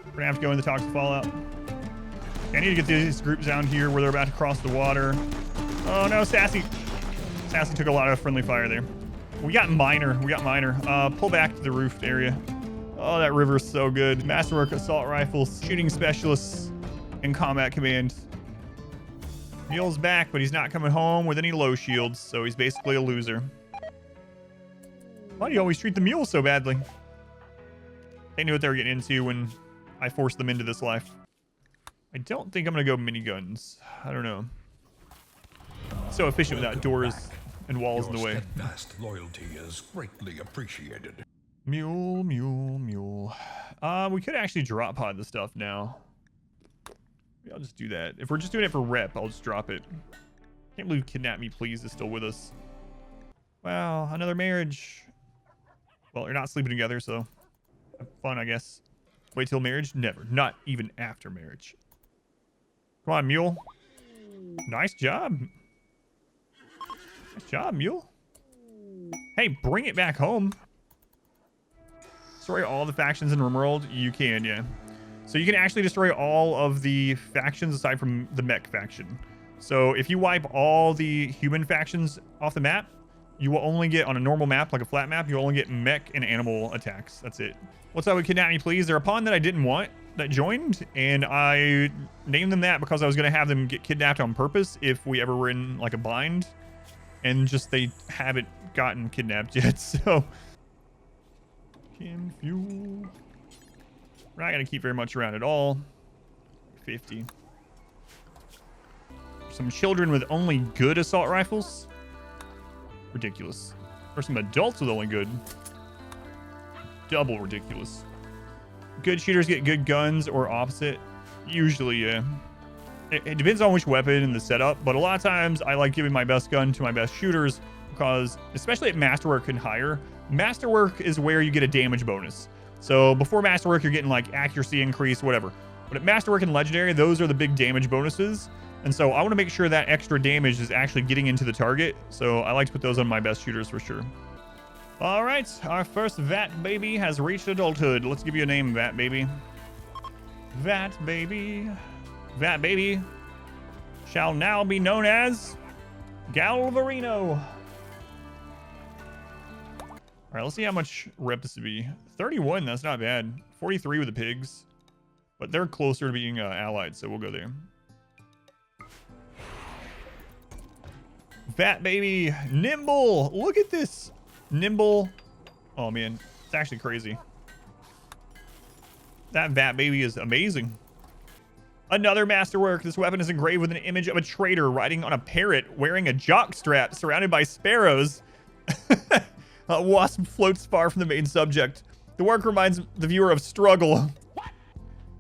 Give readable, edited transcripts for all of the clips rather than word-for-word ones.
We're gonna have to go in the toxic fallout. I need to get these groups down here where they're about to cross the water. Oh no, Sassy. Sassy took a lot of friendly fire there. We got Miner. Pull back to the roofed area. Oh, that river is so good. Masterwork assault rifles, shooting specialists, and combat command. Mule's back, but he's not coming home with any low shields, so he's basically a loser. Why do you always treat the mule so badly? They knew what they were getting into when I forced them into this life. I don't think I'm gonna go miniguns. I don't know. So efficient without doors and walls in the way. Steadfast loyalty is greatly appreciated. Mule. We could actually drop pod the stuff now. Maybe I'll just do that. If we're just doing it for rep, I'll just drop it. Can't believe Kidnap Me Please is still with us. Wow, another marriage. Well, you're not sleeping together, so have fun, I guess. Wait till marriage? Never. Not even after marriage. Come on, Mule. Nice job. Nice job, Mule. Hey, bring it back home. Destroy all the factions in RimWorld? You can, yeah. So you can actually destroy all of the factions aside from the mech faction. So if you wipe all the human factions off the map, you will only get, on a normal map, like a flat map, you'll only get mech and animal attacks. That's it. What's up with Kidnap Me Please? They're a pawn that I didn't want that joined, and I named them that because I was going to have them get kidnapped on purpose if we ever were in like a bind, and just they haven't gotten kidnapped yet. So Kim Fuel, we're not going to keep very much around at all. 50. Some children with only good assault rifles. Ridiculous. Or some adults with only good. Double ridiculous. Good shooters get good guns or opposite. Usually, yeah. It depends on which weapon and the setup, but a lot of times I like giving my best gun to my best shooters because, especially at Masterwork and higher, Masterwork is where you get a damage bonus. So before Masterwork, you're getting like accuracy increase, whatever. But at Masterwork and Legendary, those are the big damage bonuses. And so I want to make sure that extra damage is actually getting into the target. So I like to put those on my best shooters for sure. All right, our first Vat Baby has reached adulthood. Let's give you a name, Vat Baby. Vat Baby. Vat Baby shall now be known as Galvarino. All right, let's see how much rep this would be. 31, that's not bad. 43 with the pigs. But they're closer to being allied, so we'll go there. Vat Baby, Nimble. Look at this. Nimble. Oh, man. It's actually crazy. That Vat Baby is amazing. Another masterwork. This weapon is engraved with an image of a traitor riding on a parrot wearing a jockstrap surrounded by sparrows. A wasp floats far from the main subject. The work reminds the viewer of struggle. What?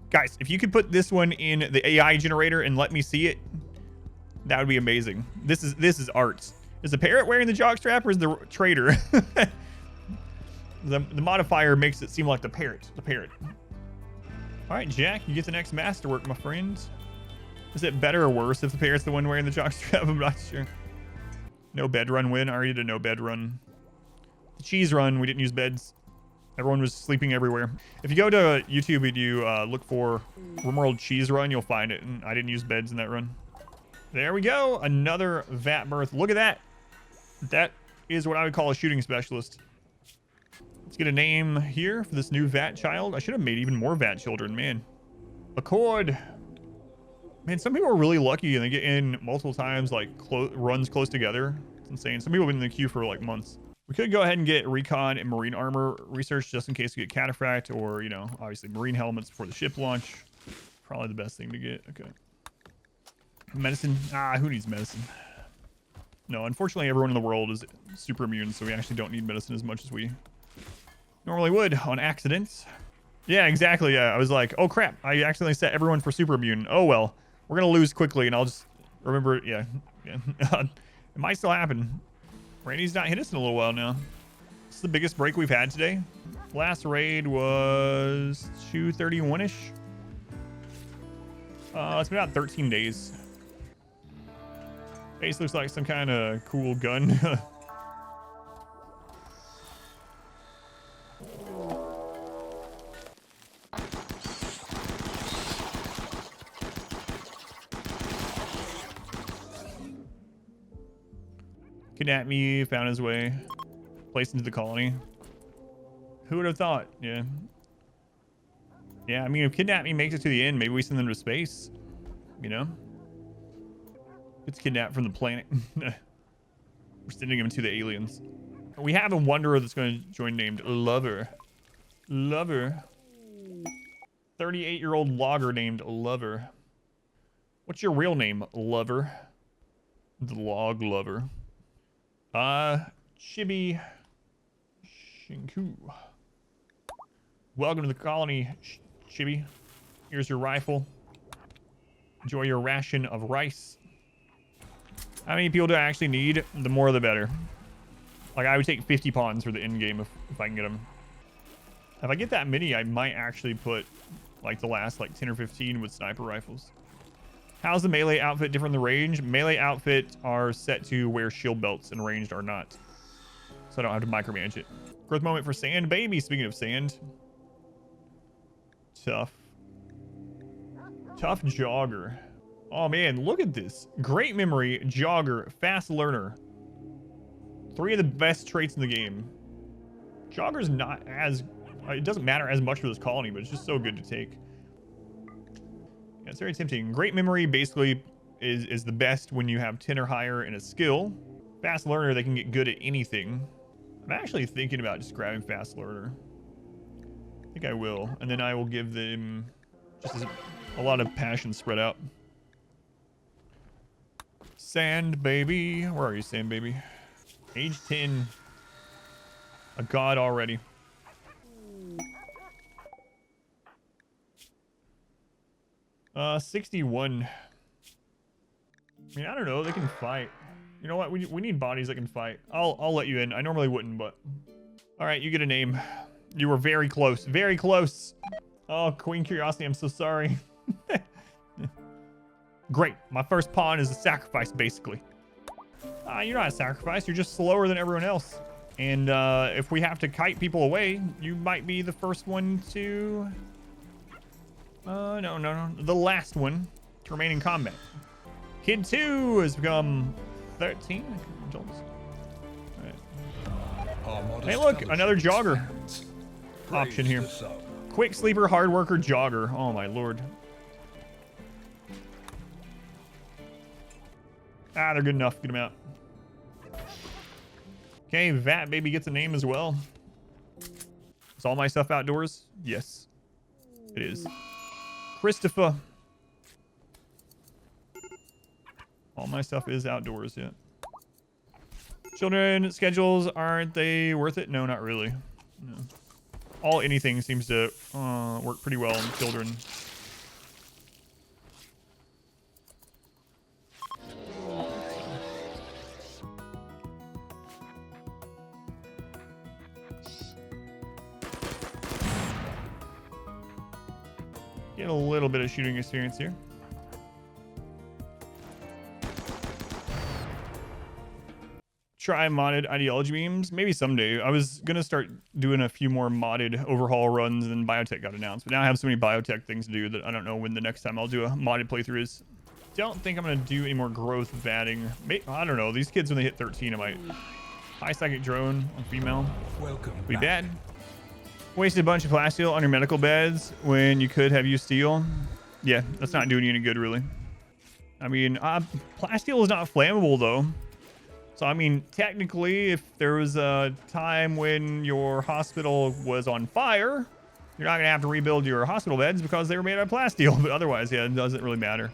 Guys, if you could put this one in the AI generator and let me see it, that would be amazing. This is art. Is the parrot wearing the jockstrap or is the traitor? the modifier makes it seem like the parrot. All right, Jack, you get the next masterwork, my friend. Is it better or worse if the parrot's the one wearing the jockstrap? I'm not sure. No bed run win. I already did a no bed run. The cheese run, we didn't use beds. Everyone was sleeping everywhere. If you go to YouTube and you look for RimWorld cheese run, you'll find it. And I didn't use beds in that run. There we go. Another vat birth. Look at that. That is what I would call a shooting specialist. Let's get a name here for this new vat child. I should have made even more vat children, man. Accord. Man, some people are really lucky and they get in multiple times, like runs close together. It's insane. Some people have been in the queue for like months. We could go ahead and get recon and marine armor research just in case we get cataphract or, you know, obviously marine helmets before the ship launch. Probably the best thing to get. Okay. Medicine. Who needs medicine? No, unfortunately, everyone in the world is super immune, so we actually don't need medicine as much as we normally would on accidents. Yeah, exactly. Yeah, I was like, oh crap, I accidentally set everyone for super immune. Oh well, we're gonna lose quickly, and I'll just remember it. Yeah. It might still happen. Randy's not hit us in a little while now. This is the biggest break we've had today. Last raid was 231-ish. It's been about 13 days. Base looks like some kind of cool gun. Kidnap me, found his way, placed into the colony. Who would have thought? Yeah. Yeah, I mean, if Kidnap me makes it to the end, maybe we send them to space. You know? It's kidnapped from the planet. We're sending him to the aliens. We have a wanderer that's going to join named Lover. Lover. 38-year-old logger named Lover. What's your real name, Lover? The log lover. Chibi Shinku. Welcome to the colony, Chibi. Here's your rifle. Enjoy your ration of rice. How many people do I actually need? The more the better. Like, I would take 50 pawns for the end game if I can get them. If I get that many, I might actually put like the last like 10 or 15 with sniper rifles. How's the melee outfit different than the range? Melee outfits are set to wear shield belts and ranged are not. So I don't have to micromanage it. Growth moment for sand baby. Speaking of sand. Tough jogger. Oh man, look at this. Great memory, jogger, fast learner. 3 of the best traits in the game. Jogger's not as... it doesn't matter as much for this colony, but it's just so good to take. Yeah, it's very tempting. Great memory basically is the best when you have 10 or higher in a skill. Fast learner, they can get good at anything. I'm actually thinking about just grabbing fast learner. I think I will. And then I will give them just a lot of passion spread out. Sand baby. Where are you, sand baby? Age 10. A god already. Uh, 61. I mean, I don't know. They can fight. You know what? We need bodies that can fight. I'll let you in. I normally wouldn't, but... All right, you get a name. You were very close. Very close. Oh, Queen Curiosity, I'm so sorry. Great. My first pawn is a sacrifice, basically. You're not a sacrifice. You're just slower than everyone else. And if we have to kite people away, you might be the first one to... No. The last one to remain in combat. Kid 2 has become 13. All right. Hey, look, another jogger option here. Quick sleeper, hard worker, jogger. Oh my lord. They're good enough. Get them out. Okay, Vat baby gets a name as well. Is all my stuff outdoors? Yes, it is. Christopher. All my stuff is outdoors, yeah. Children schedules, aren't they worth it? No, not really. No. All anything seems to work pretty well on children. Get a little bit of shooting experience here. Try modded ideology beams. Maybe someday. I was going to start doing a few more modded overhaul runs, and biotech got announced. But now I have so many biotech things to do that I don't know when the next time I'll do a modded playthrough is. Don't think I'm going to do any more growth vatting. I don't know. These kids, when they hit 13, I might. High psychic drone on female. Welcome. Be bad. Wasted a bunch of plasteel on your medical beds when you could have used steel. Yeah, that's not doing you any good, really. I mean, plasteel is not flammable, though. So, I mean, technically, if there was a time when your hospital was on fire, you're not going to have to rebuild your hospital beds because they were made out of plasteel. But otherwise, yeah, it doesn't really matter.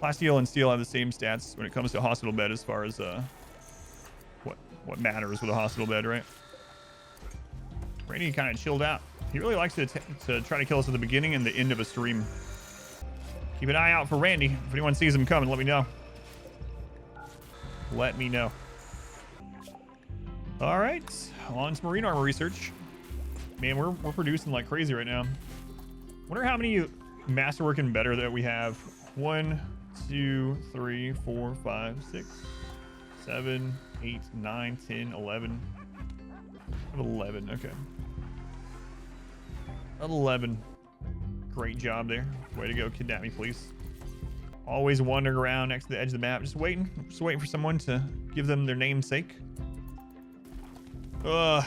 Plasteel and steel have the same stats when it comes to a hospital bed as far as what matters with a hospital bed, right? Randy kind of chilled out. He really likes to try to kill us at the beginning and the end of a stream. Keep an eye out for Randy. If anyone sees him coming, let me know. Let me know. All right, on to marine armor research. Man, we're producing like crazy right now. Wonder how many masterwork and better that we have. 1, 2, 3, 4, 5, 6, 7, 8, 9, 10, 11. I have 11. Okay. 11. Great job there. Way to go. Kidnap me, please. Always wandering around next to the edge of the map, just waiting for someone to give them their namesake. I'll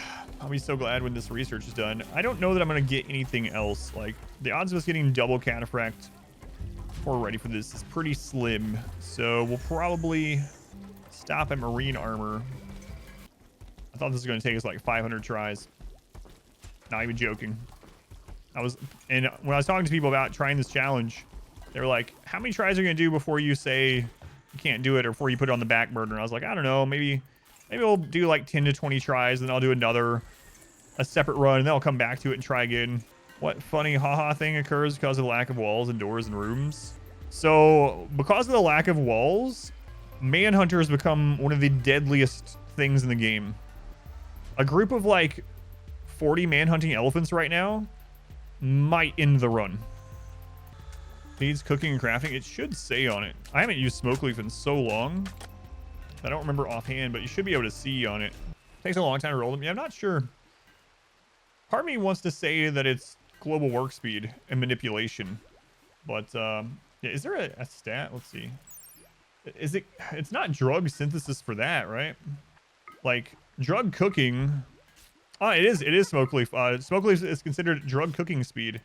be so glad when this research is done. I don't know that I'm gonna get anything else. Like, the odds of us getting double cataphract before we're ready for this is pretty slim. So we'll probably stop at marine armor. I thought this was gonna take us like 500 tries. Not even joking. And when I was talking to people about trying this challenge, they were like, how many tries are you gonna do before you say you can't do it, or before you put it on the back burner? And I was like, I don't know, maybe we'll do like 10 to 20 tries, and then I'll do a separate run, and then I'll come back to it and try again. What funny haha thing occurs because of the lack of walls and doors and rooms? So because of the lack of walls, Manhunter has become one of the deadliest things in the game. A group of like 40 manhunting elephants right now might end the run. Needs cooking and crafting. It should say on it. I haven't used smoke leaf in so long, I don't remember offhand, but you should be able to see on it. Takes a long time to roll them. Yeah, I'm not sure. Part of me wants to say that it's global work speed and manipulation, but yeah, is there a stat? Let's see. Is it? It's not drug synthesis for that, right? Like drug cooking. Oh, it is. It is smoke leaf. Smoke leaf is considered drug cooking speed.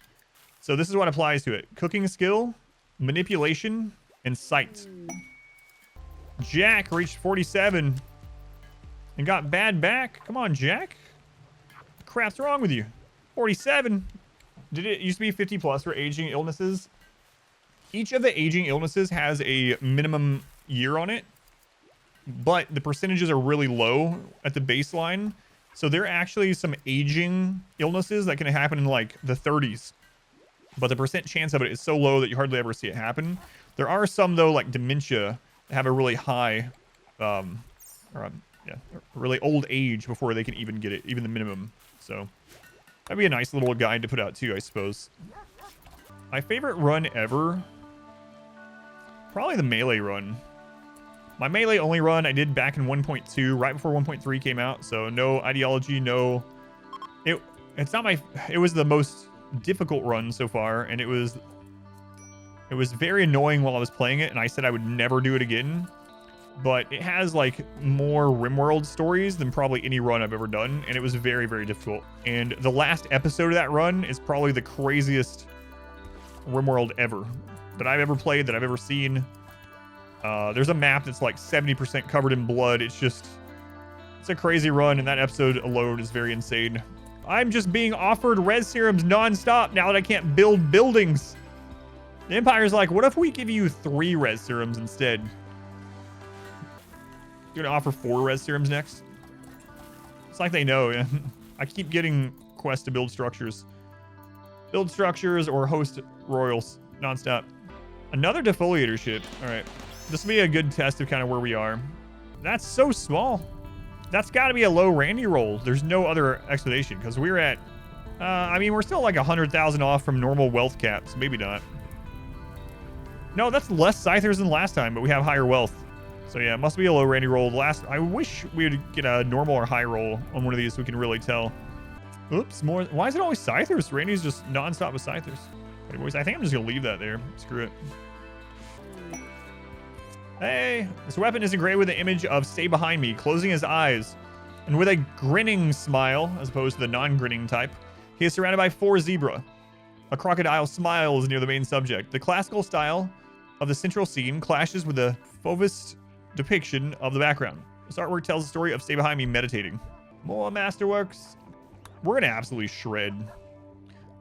So this is what applies to it: cooking skill, manipulation, and sight. Jack reached 47 and got bad back. Come on, Jack. What crap's wrong with you? 47. Did it used to be 50 plus for aging illnesses? Each of the aging illnesses has a minimum year on it, but the percentages are really low at the baseline. So there are actually some aging illnesses that can happen in like the 30s, but the percent chance of it is so low that you hardly ever see it happen. There are some though, like dementia, that have a really high, really old age before they can even get it, even the minimum. So that'd be a nice little guide to put out too, I suppose. My favorite run ever, probably the melee run. My melee only run I did back in 1.2, right before 1.3 came out. So no ideology, no. It's not my. It was the most difficult run so far, and it was very annoying while I was playing it, and I said I would never do it again. But it has like more RimWorld stories than probably any run I've ever done, and it was very, very difficult. And the last episode of that run is probably the craziest RimWorld ever that I've ever played, that I've ever seen. There's a map that's like 70% covered in blood. It's a crazy run, and that episode alone is very insane. I'm just being offered res serums nonstop now that I can't build buildings. The Empire's like, what if we give you 3 res serums instead? You're gonna offer 4 res serums next? It's like they know, yeah. I keep getting quests to build structures. Build structures or host royals nonstop. Another defoliator ship. All right. This will be a good test of kind of where we are. That's so small. That's got to be a low Randy roll. There's no other explanation because we're at, I mean, we're still like 100,000 off from normal wealth caps. Maybe not. No, that's less Scythers than last time, but we have higher wealth. So yeah, it must be a low Randy roll. I wish we would get a normal or high roll on one of these so we can really tell. Oops, more. Why is it always Scythers? Randy's just nonstop with Scythers. Anyways, I think I'm just gonna leave that there. Screw it. Hey, this weapon is engraved with the image of Stay Behind Me, closing his eyes, and with a grinning smile, as opposed to the non-grinning type. He is surrounded by 4 zebra. A crocodile smiles near the main subject. The classical style of the central scene clashes with the Fauvist depiction of the background. This artwork tells the story of Stay Behind Me meditating. More masterworks. We're gonna absolutely shred.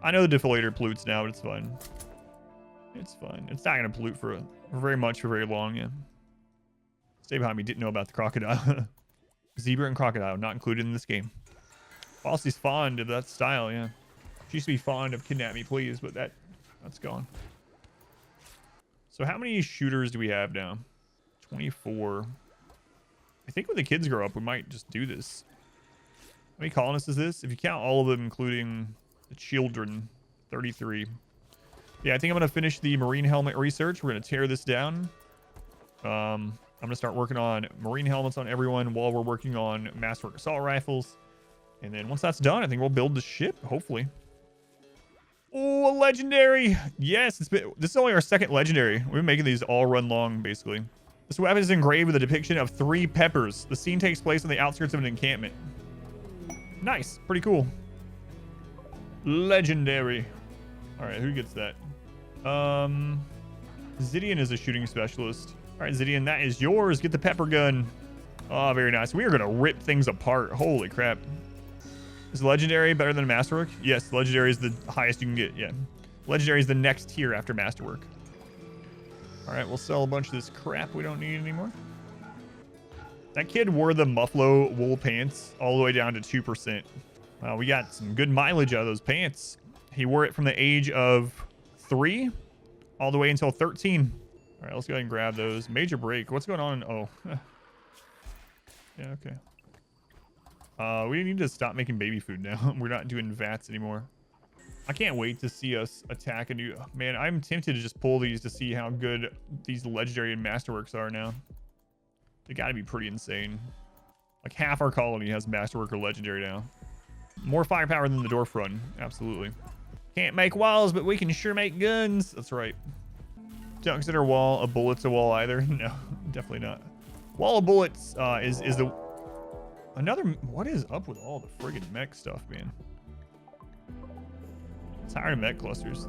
I know the defoliator pollutes now, but it's fine. It's fine. It's not gonna pollute for very much for very long, yeah. Stay Behind Me didn't know about the crocodile. Zebra and crocodile not included in this game. Falsy's fond of that style, yeah. She used to be fond of Kidnap Me Please, but that's gone. So how many shooters do we have now? 24. I think when the kids grow up, we might just do this. How many colonists is this? If you count all of them, including the children, 33. Yeah, I think I'm going to finish the marine helmet research. We're going to tear this down. I'm going to start working on marine helmets on everyone while we're working on masterwork assault rifles. And then once that's done, I think we'll build the ship, hopefully. Oh, a legendary. Yes, this is only our second legendary. We've been making these all run long, basically. This weapon is engraved with a depiction of 3 peppers. The scene takes place on the outskirts of an encampment. Nice. Pretty cool. Legendary. All right, who gets that? Zidian is a shooting specialist. All right, Zidian, that is yours. Get the pepper gun. Oh, very nice. We are going to rip things apart. Holy crap. Is legendary better than masterwork? Yes, legendary is the highest you can get. Yeah. Legendary is the next tier after masterwork. All right, we'll sell a bunch of this crap we don't need anymore. That kid wore the Muffalo wool pants all the way down to 2%. We got some good mileage out of those pants. He wore it from the age of 3 all the way until 13. All right, let's go ahead and grab those. Major break. What's going on? Oh. Yeah, okay. We need to stop making baby food now. We're not doing vats anymore. I can't wait to see us attack a new... Man, I'm tempted to just pull these to see how good these legendary and masterworks are now. They gotta be pretty insane. Like half our colony has masterwork or legendary now. More firepower than the dwarf run. Absolutely. Can't make walls, but we can sure make guns. That's right. Don't consider wall a bullet's a wall either. No, definitely not. Wall of bullets is the... Another... What is up with all the friggin' mech stuff, man? Tired of mech clusters.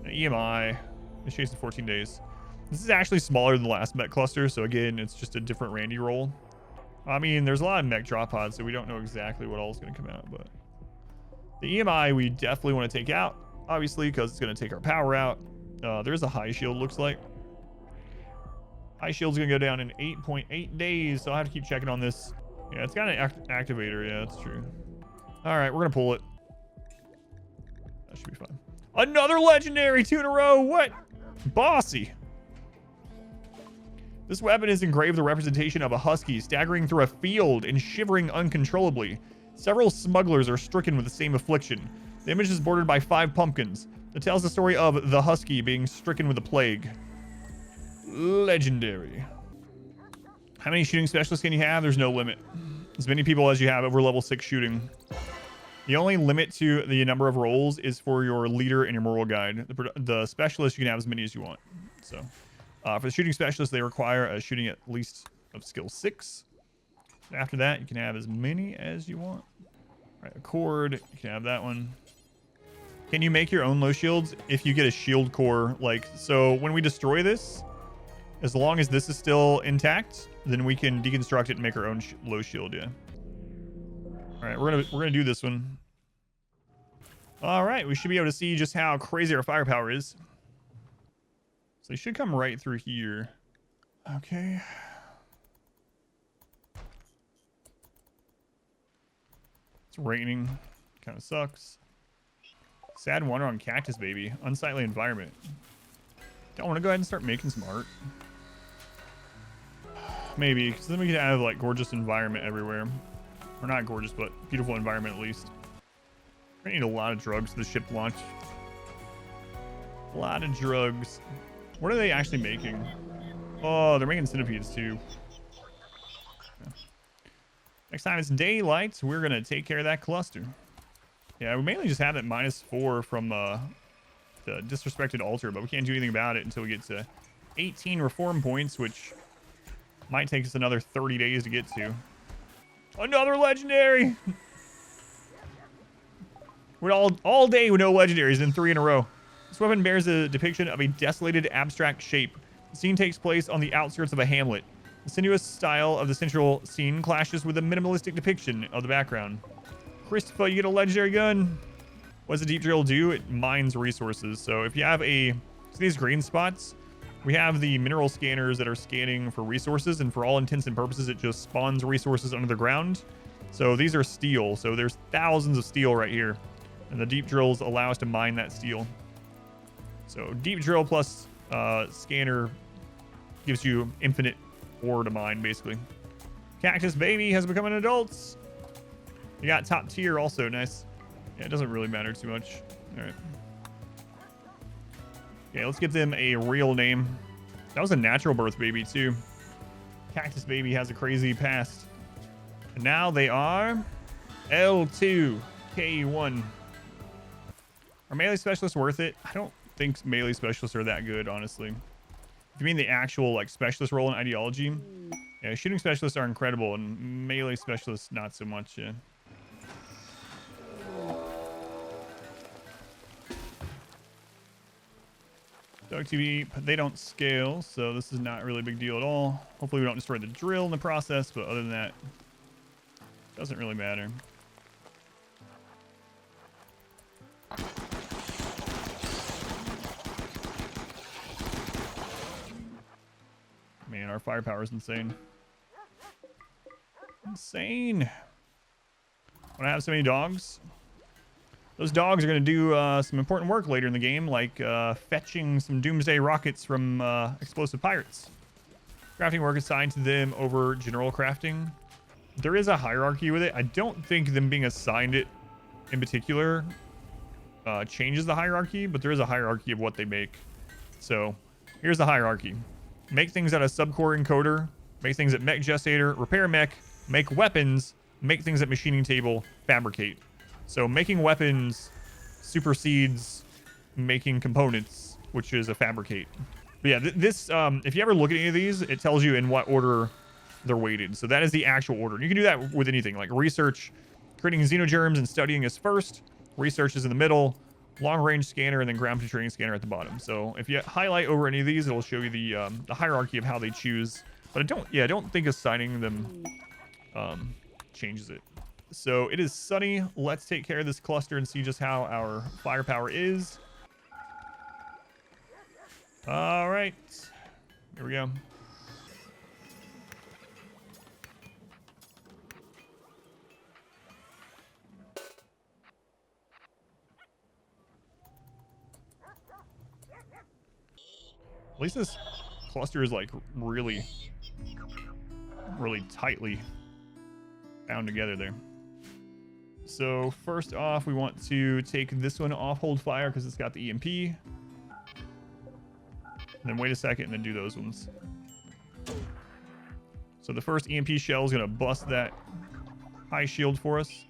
EMI. Initiates in 14 days. This is actually smaller than the last mech cluster, so again, it's just a different Randy roll. I mean, there's a lot of mech drop pods, so we don't know exactly what all is going to come out, but... The EMI we definitely want to take out, obviously, because it's going to take our power out. There's a high shield, looks like. High shield's going to go down in 8.8 days, so I'll have to keep checking on this. Yeah, it's got an activator. Yeah, that's true. All right, we're going to pull it. That should be fine. Another legendary, 2 in a row. What? Bossy. This weapon is engraved with a representation of a husky staggering through a field and shivering uncontrollably. Several smugglers are stricken with the same affliction. The image is bordered by 5 pumpkins. It tells the story of the husky being stricken with a plague. Legendary. How many shooting specialists can you have? There's no limit. As many people as you have over level 6 shooting. The only limit to the number of rolls is for your leader and your moral guide. The specialist, you can have as many as you want. So, for the shooting specialist, they require a shooting at least of skill 6. After that, you can have as many as you want. All right, a cord, you can have that one. Can you make your own low shields if you get a shield core? Like, so when we destroy this, as long as this is still intact, then we can deconstruct it and make our own low shield. Yeah. All right, we're gonna do this one. All right, we should be able to see just how crazy our firepower is. So they should come right through here. Okay. It's raining. Kind of sucks. Sad wonder on Cactus, baby. Unsightly environment. Don't want to go ahead and start making some art. Maybe, because then we can have like gorgeous environment everywhere. Or not gorgeous, but beautiful environment at least. We're gonna need a lot of drugs for the ship launch. A lot of drugs. What are they actually making? Oh, they're making centipedes too. Yeah. Next time it's daylight, we're gonna take care of that cluster. Yeah, we mainly just have it -4 from the disrespected altar, but we can't do anything about it until we get to 18 reform points, which might take us another 30 days to get to. Another legendary! We're all day with no legendaries in 3 in a row. This weapon bears a depiction of a desolated abstract shape. The scene takes place on the outskirts of a hamlet. The sinuous style of the central scene clashes with the minimalistic depiction of the background. Christopher, you get a legendary gun. What does the deep drill do? It mines resources. So if you have these green spots, we have the mineral scanners that are scanning for resources, and for all intents and purposes, it just spawns resources under the ground. So these are steel. So there's thousands of steel right here, and the deep drills allow us to mine that steel. So deep drill plus scanner gives you infinite ore to mine, basically. Cactus baby has become an adult. You got top tier also. Nice. Yeah, it doesn't really matter too much. All right. Okay, let's give them a real name. That was a natural birth baby too. Cactus baby has a crazy past. And now they are L2, K1. Our Are melee specialists worth it? I don't think melee specialists are that good, honestly. If you mean the actual like specialist role in ideology, yeah, shooting specialists are incredible, and melee specialists not so much. Yeah. Dog TV, they don't scale, so this is not really a big deal at all. Hopefully we don't destroy the drill in the process, but other than that, doesn't really matter. Man, our firepower is insane. Insane. When I have so many dogs, those dogs are going to do some important work later in the game, like fetching some doomsday rockets from explosive pirates. Crafting work assigned to them over general crafting. There is a hierarchy with it. I don't think them being assigned it in particular changes the hierarchy, but there is a hierarchy of what they make. So here's the hierarchy. Make things at a subcore encoder, make things at mech gestator, repair mech, make weapons, make things at machining table, fabricate. So making weapons supersedes making components, which is a fabricate. But yeah, this, if you ever look at any of these, it tells you in what order they're weighted. So that is the actual order. You can do that with anything, like research, creating xenogerms and studying is first, research is in the middle, long range scanner, and then ground penetrating scanner at the bottom. So if you highlight over any of these, it'll show you the hierarchy of how they choose. But I don't think assigning them changes it. So it is sunny. Let's take care of this cluster and see just how our firepower is. All right, here we go. At least this cluster is like really tightly bound together there. So first off, we want to take this one off hold fire because it's got the EMP. And then wait a second and then do those ones. So the first EMP shell is going to bust that high shield for us.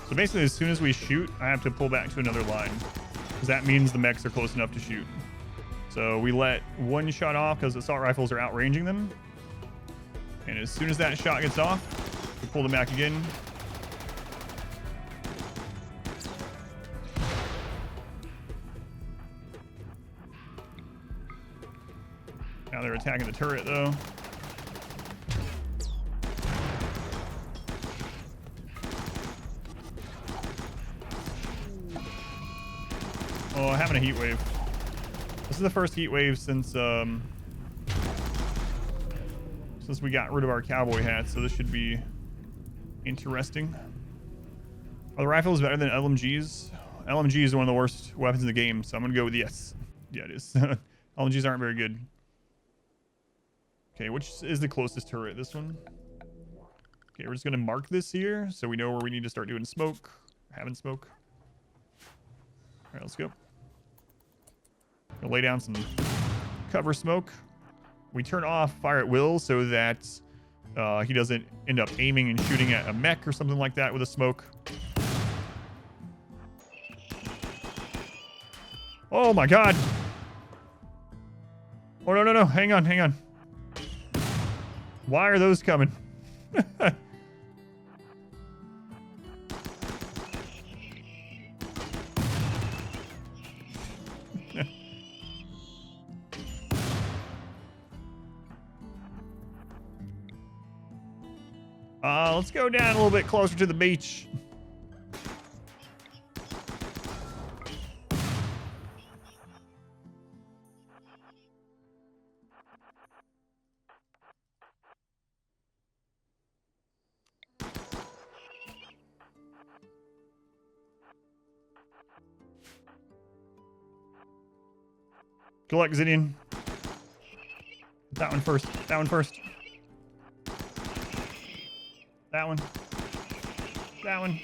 So basically, as soon as we shoot, I have to pull back to another line, because that means the mechs are close enough to shoot. So we let one shot off because assault rifles are outranging them. And as soon as that shot gets off, we pull them back again. Now they're attacking the turret, though. Oh, having a heat wave. This is the first heat wave since we got rid of our cowboy hats, so this should be interesting. Are the rifles better than LMGs? LMG is one of the worst weapons in the game, so I'm gonna go with yes. Yeah, it is. LMGs aren't very good. Okay, which is the closest turret? This one? Okay, we're just gonna mark this here so we know where we need to start doing smoke, having smoke. All right, let's go. Gonna lay down some cover smoke. We turn off fire at will so that he doesn't end up aiming and shooting at a mech or something like that with a smoke. Oh my god. Oh, no, no, no. Hang on, hang on. Why are those coming? Let's go down a little bit closer to the beach. Good luck, Zidian. That one first. That one first. That one. That one.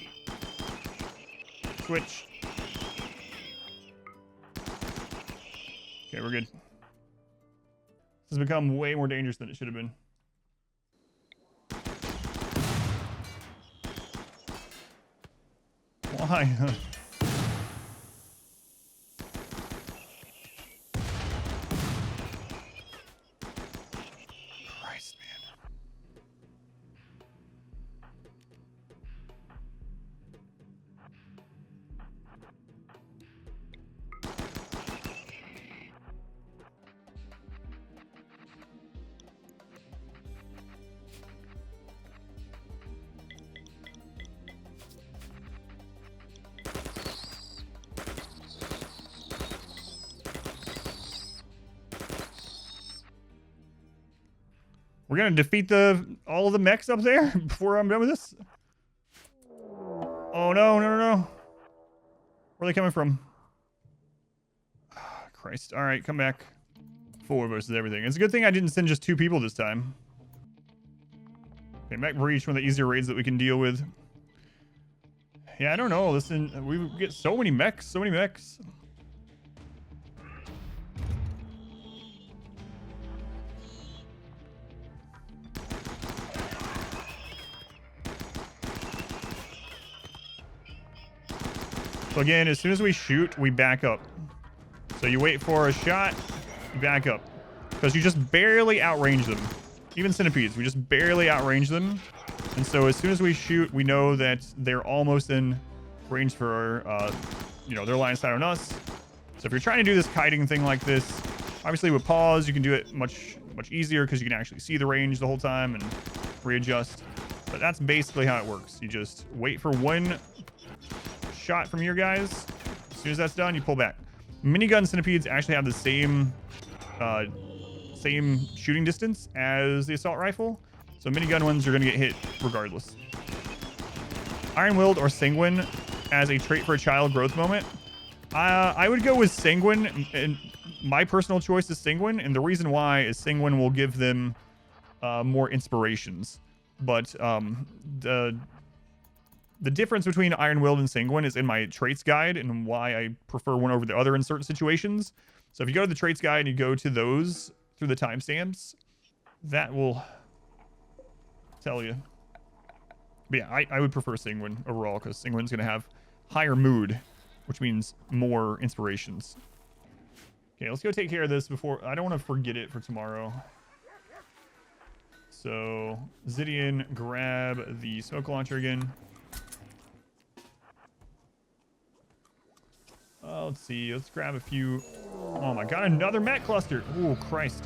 Switch. Okay, we're good. This has become way more dangerous than it should have been. Why? Christ, man. We're gonna defeat all of the mechs up there before I'm done with this. Oh no, no, no, no. Where are they coming from? Christ. Alright, come back. 4 versus everything. It's a good thing I didn't send just 2 people this time. Okay, Mech Breach, one of the easier raids that we can deal with. Yeah, I don't know. Listen, we get so many mechs, so many mechs. So again, as soon as we shoot, we back up. So you wait for a shot, you back up. Because you just barely outrange them. Even centipedes, we just barely outrange them. And so as soon as we shoot, we know that they're almost in range for, you know, their line of sight on us. So if you're trying to do this kiting thing like this, obviously with pause, you can do it much easier because you can actually see the range the whole time and readjust. But that's basically how it works. You just wait for one shot from your guys. As soon as that's done, you pull back. Minigun centipedes actually have the same shooting distance as the assault rifle, so minigun ones are going to get hit regardless. Iron-willed or Sanguine as a trait for a child growth moment. I would go with Sanguine, and my personal choice is Sanguine, and the reason why is Sanguine will give them more inspirations. But the difference between Iron-willed and Sanguine is in my traits guide and why I prefer one over the other in certain situations. So if you go to the traits guide and you go to those through the timestamps, that will tell you. But yeah, I would prefer Sanguine overall because Sanguine's going to have higher mood, which means more inspirations. Okay, let's go take care of this before... I don't want to forget it for tomorrow. So, Zidian, grab the smoke launcher again. Let's see. Let's grab a few. Oh my god, another mech cluster. Oh, Christ.